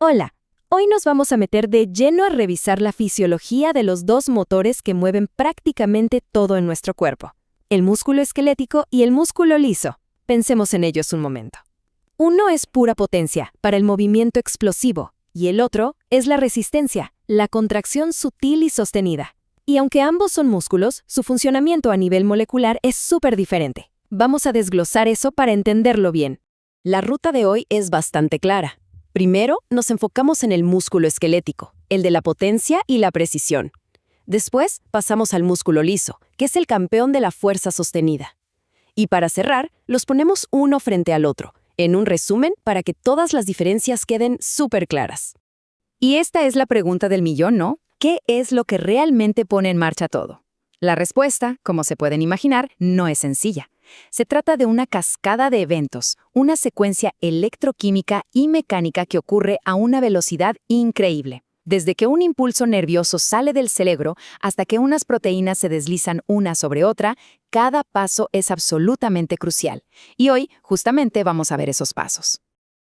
Hola, hoy nos vamos a meter de lleno a revisar la fisiología de los dos motores que mueven prácticamente todo en nuestro cuerpo, el músculo esquelético y el músculo liso. Pensemos en ellos un momento. Uno es pura potencia, para el movimiento explosivo, y el otro es la resistencia, la contracción sutil y sostenida. Y aunque ambos son músculos, su funcionamiento a nivel molecular es súper diferente. Vamos a desglosar eso para entenderlo bien. La ruta de hoy es bastante clara. Primero, nos enfocamos en el músculo esquelético, el de la potencia y la precisión. Después, pasamos al músculo liso, que es el campeón de la fuerza sostenida. Y para cerrar, los ponemos uno frente al otro, en un resumen para que todas las diferencias queden súper claras. Y esta es la pregunta del millón, ¿no? ¿Qué es lo que realmente pone en marcha todo? La respuesta, como se pueden imaginar, no es sencilla. Se trata de una cascada de eventos, una secuencia electroquímica y mecánica que ocurre a una velocidad increíble. Desde que un impulso nervioso sale del cerebro hasta que unas proteínas se deslizan una sobre otra, cada paso es absolutamente crucial. Y hoy, justamente, vamos a ver esos pasos.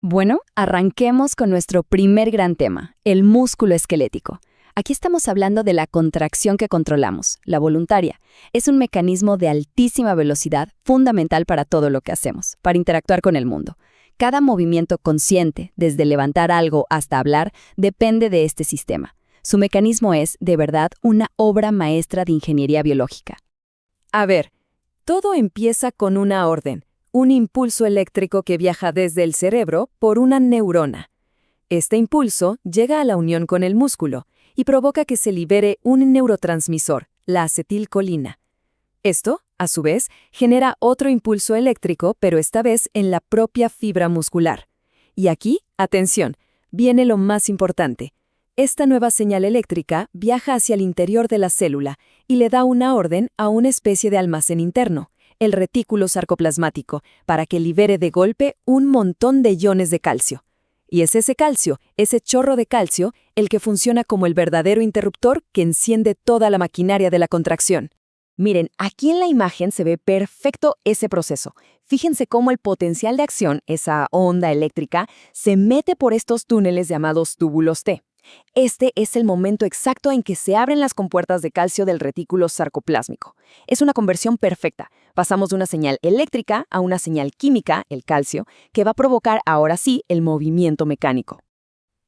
Bueno, arranquemos con nuestro primer gran tema, el músculo esquelético. Aquí estamos hablando de la contracción que controlamos, la voluntaria. Es un mecanismo de altísima velocidad fundamental para todo lo que hacemos, para interactuar con el mundo. Cada movimiento consciente, desde levantar algo hasta hablar, depende de este sistema. Su mecanismo es, de verdad, una obra maestra de ingeniería biológica. A ver, todo empieza con una orden, un impulso eléctrico que viaja desde el cerebro por una neurona. Este impulso llega a la unión con el músculo y provoca que se libere un neurotransmisor, la acetilcolina. Esto, a su vez, genera otro impulso eléctrico, pero esta vez en la propia fibra muscular. Y aquí, atención, viene lo más importante. Esta nueva señal eléctrica viaja hacia el interior de la célula y le da una orden a una especie de almacén interno, el retículo sarcoplasmático, para que libere de golpe un montón de iones de calcio. Y es ese calcio, ese chorro de calcio, el que funciona como el verdadero interruptor que enciende toda la maquinaria de la contracción. Miren, aquí en la imagen se ve perfecto ese proceso. Fíjense cómo el potencial de acción, esa onda eléctrica, se mete por estos túneles llamados túbulos T. Este es el momento exacto en que se abren las compuertas de calcio del retículo sarcoplásmico. Es una conversión perfecta. Pasamos de una señal eléctrica a una señal química, el calcio, que va a provocar ahora sí el movimiento mecánico.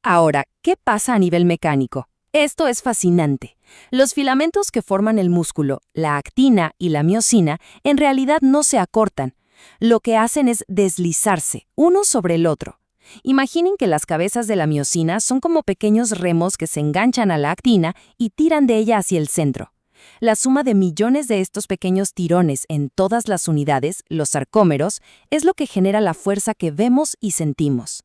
Ahora, ¿qué pasa a nivel mecánico? Esto es fascinante. Los filamentos que forman el músculo, la actina y la miosina, en realidad no se acortan. Lo que hacen es deslizarse, uno sobre el otro. Imaginen que las cabezas de la miosina son como pequeños remos que se enganchan a la actina y tiran de ella hacia el centro. La suma de millones de estos pequeños tirones en todas las unidades, los sarcómeros, es lo que genera la fuerza que vemos y sentimos.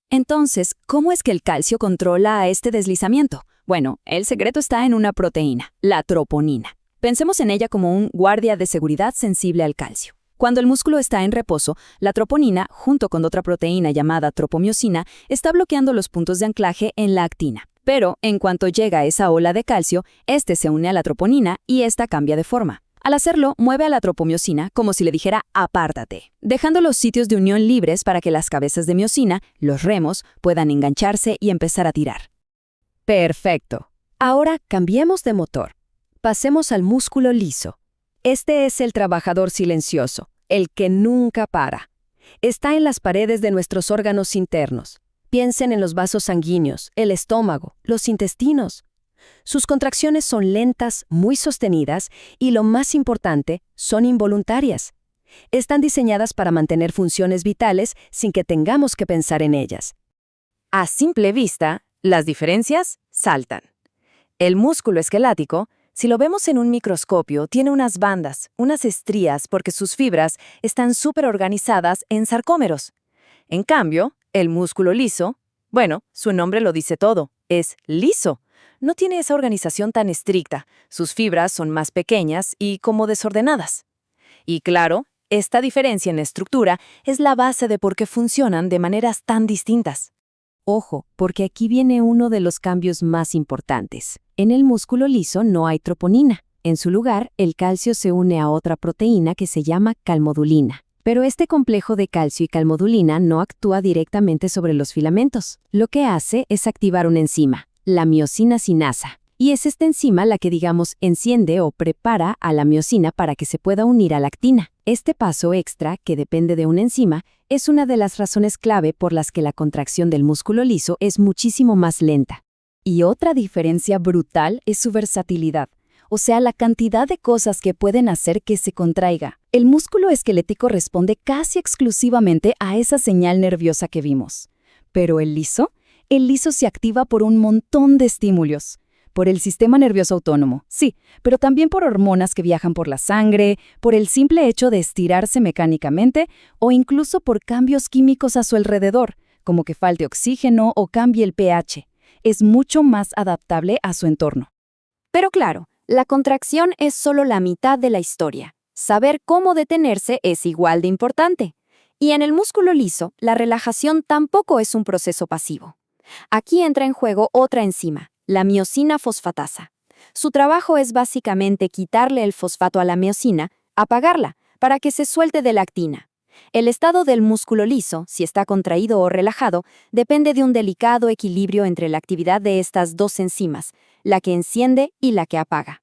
Entonces, ¿cómo es que el calcio controla a este deslizamiento? Bueno, el secreto está en una proteína, la troponina. Pensemos en ella como un guardia de seguridad sensible al calcio. Cuando el músculo está en reposo, la troponina, junto con otra proteína llamada tropomiosina, está bloqueando los puntos de anclaje en la actina. Pero, en cuanto llega esa ola de calcio, este se une a la troponina y esta cambia de forma. Al hacerlo, mueve a la tropomiosina como si le dijera «apártate», dejando los sitios de unión libres para que las cabezas de miosina, los remos, puedan engancharse y empezar a tirar. Perfecto. Ahora cambiemos de motor. Pasemos al músculo liso. Este es el trabajador silencioso, el que nunca para. Está en las paredes de nuestros órganos internos. Piensen en los vasos sanguíneos, el estómago, los intestinos. Sus contracciones son lentas, muy sostenidas y, lo más importante, son involuntarias. Están diseñadas para mantener funciones vitales sin que tengamos que pensar en ellas. A simple vista, las diferencias saltan. El músculo esquelético, si lo vemos en un microscopio, tiene unas bandas, unas estrías, porque sus fibras están súper organizadas en sarcómeros. En cambio, el músculo liso, bueno, su nombre lo dice todo, es liso. No tiene esa organización tan estricta, sus fibras son más pequeñas y como desordenadas. Y claro, esta diferencia en estructura es la base de por qué funcionan de maneras tan distintas. Ojo, porque aquí viene uno de los cambios más importantes. En el músculo liso no hay troponina. En su lugar, el calcio se une a otra proteína que se llama calmodulina. Pero este complejo de calcio y calmodulina no actúa directamente sobre los filamentos. Lo que hace es activar una enzima, la miosina sinasa. Y es esta enzima la que, digamos, enciende o prepara a la miosina para que se pueda unir a la actina. Este paso extra, que depende de una enzima, es una de las razones clave por las que la contracción del músculo liso es muchísimo más lenta. Y otra diferencia brutal es su versatilidad, o sea, la cantidad de cosas que pueden hacer que se contraiga. El músculo esquelético responde casi exclusivamente a esa señal nerviosa que vimos. Pero el liso se activa por un montón de estímulos. Por el sistema nervioso autónomo, sí, pero también por hormonas que viajan por la sangre, por el simple hecho de estirarse mecánicamente o incluso por cambios químicos a su alrededor, como que falte oxígeno o cambie el pH. Es mucho más adaptable a su entorno. Pero claro, la contracción es solo la mitad de la historia. Saber cómo detenerse es igual de importante. Y en el músculo liso, la relajación tampoco es un proceso pasivo. Aquí entra en juego otra enzima, la miosina fosfatasa. Su trabajo es básicamente quitarle el fosfato a la miosina, apagarla, para que se suelte de la actina. El estado del músculo liso, si está contraído o relajado, depende de un delicado equilibrio entre la actividad de estas dos enzimas, la que enciende y la que apaga.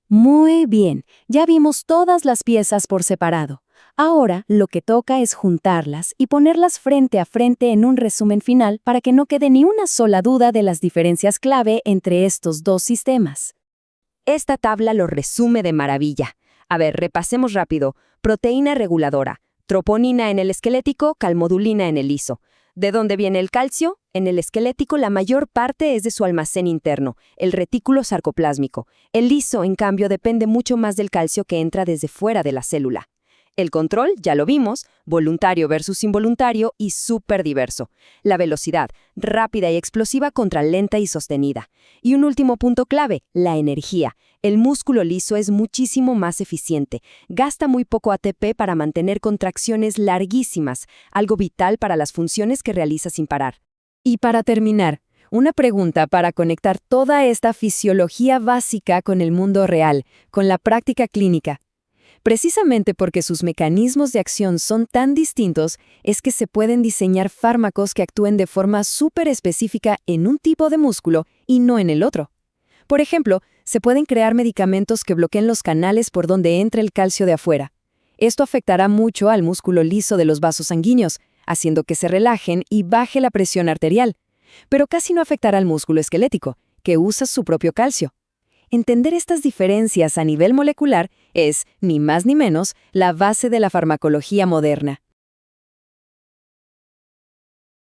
Muy bien, ya vimos todas las piezas por separado. Ahora lo que toca es juntarlas y ponerlas frente a frente en un resumen final para que no quede ni una sola duda de las diferencias clave entre estos dos sistemas. Esta tabla lo resume de maravilla. A ver, repasemos rápido. Proteína reguladora, troponina en el esquelético, calmodulina en el liso. ¿De dónde viene el calcio? En el esquelético la mayor parte es de su almacén interno, el retículo sarcoplásmico. El liso, en cambio, depende mucho más del calcio que entra desde fuera de la célula. El control, ya lo vimos, voluntario versus involuntario y súper diverso. La velocidad, rápida y explosiva contra lenta y sostenida. Y un último punto clave, la energía. El músculo liso es muchísimo más eficiente. Gasta muy poco ATP para mantener contracciones larguísimas, algo vital para las funciones que realiza sin parar. Y para terminar, una pregunta para conectar toda esta fisiología básica con el mundo real, con la práctica clínica. Precisamente porque sus mecanismos de acción son tan distintos, es que se pueden diseñar fármacos que actúen de forma súper específica en un tipo de músculo y no en el otro. Por ejemplo, se pueden crear medicamentos que bloqueen los canales por donde entra el calcio de afuera. Esto afectará mucho al músculo liso de los vasos sanguíneos, haciendo que se relajen y baje la presión arterial. Pero casi no afectará al músculo esquelético, que usa su propio calcio. Entender estas diferencias a nivel molecular es, ni más ni menos, la base de la farmacología moderna.